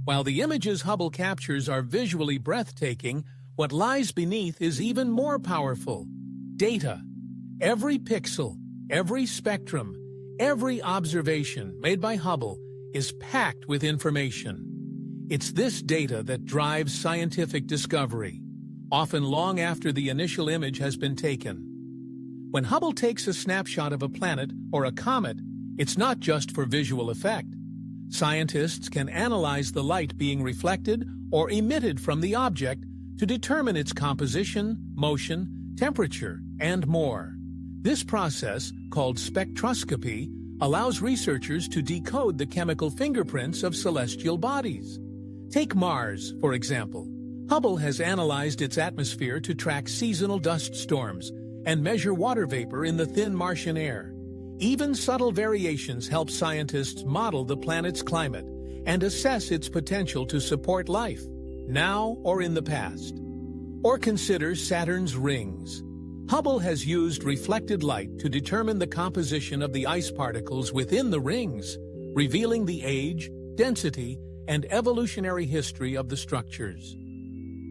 While the images Hubble captures are visually breathtaking, what lies beneath is even more powerful: data. Every pixel, every spectrum, every observation made by Hubble is packed with information. It's this data that drives scientific discovery, often long after the initial image has been taken. When Hubble takes a snapshot of a planet or a comet, it's not just for visual effect. Scientists can analyze the light being reflected or emitted from the object to determine its composition, motion, temperature, and more. This process, called spectroscopy, allows researchers to decode the chemical fingerprints of celestial bodies. Take Mars, for example. Hubble has analyzed its atmosphere to track seasonal dust storms and measure water vapor in the thin Martian air. Even subtle variations help scientists model the planet's climate and assess its potential to support life, now or in the past. Or consider Saturn's rings. Hubble has used reflected light to determine the composition of the ice particles within the rings, revealing the age, density, and evolutionary history of the structures.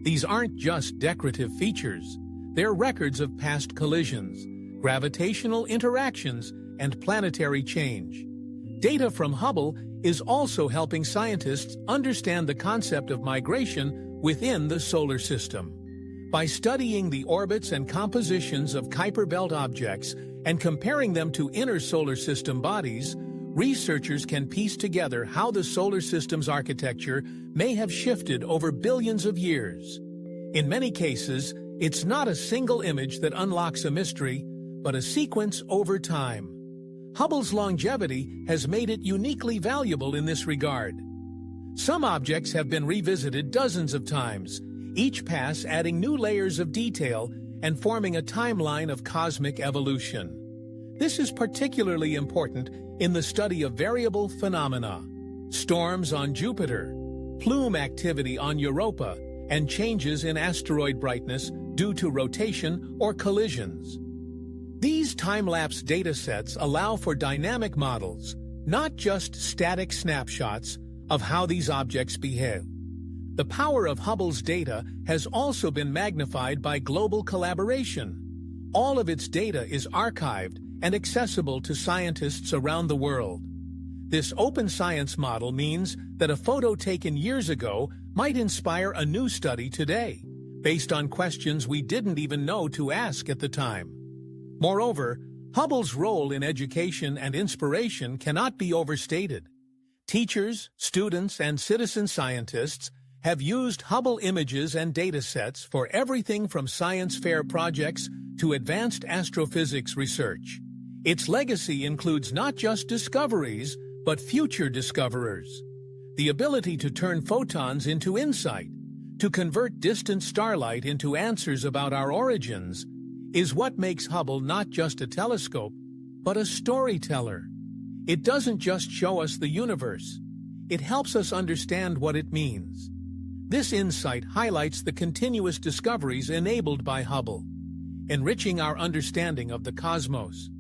These aren't just decorative features. They're records of past collisions, gravitational interactions, and planetary change. Data from Hubble is also helping scientists understand the concept of migration within the solar system. By studying the orbits and compositions of Kuiper Belt objects and comparing them to inner solar system bodies, researchers can piece together how the solar system's architecture may have shifted over billions of years. In many cases, it's not a single image that unlocks a mystery, but a sequence over time. Hubble's longevity has made it uniquely valuable in this regard. Some objects have been revisited dozens of times, each pass adding new layers of detail and forming a timeline of cosmic evolution. This is particularly important in the study of variable phenomena: storms on Jupiter, plume activity on Europa, and changes in asteroid brightness due to rotation or collisions. These time-lapse datasets allow for dynamic models, not just static snapshots, of how these objects behave. The power of Hubble's data has also been magnified by global collaboration. All of its data is archived and accessible to scientists around the world. This open science model means that a photo taken years ago might inspire a new study today, based on questions we didn't even know to ask at the time. Moreover, Hubble's role in education and inspiration cannot be overstated. Teachers, students, and citizen scientists have used Hubble images and datasets for everything from science fair projects to advanced astrophysics research. Its legacy includes not just discoveries, but future discoverers. The ability to turn photons into insight, to convert distant starlight into answers about our origins, is what makes Hubble not just a telescope, but a storyteller. It doesn't just show us the universe. It helps us understand what it means. This insight highlights the continuous discoveries enabled by Hubble, enriching our understanding of the cosmos.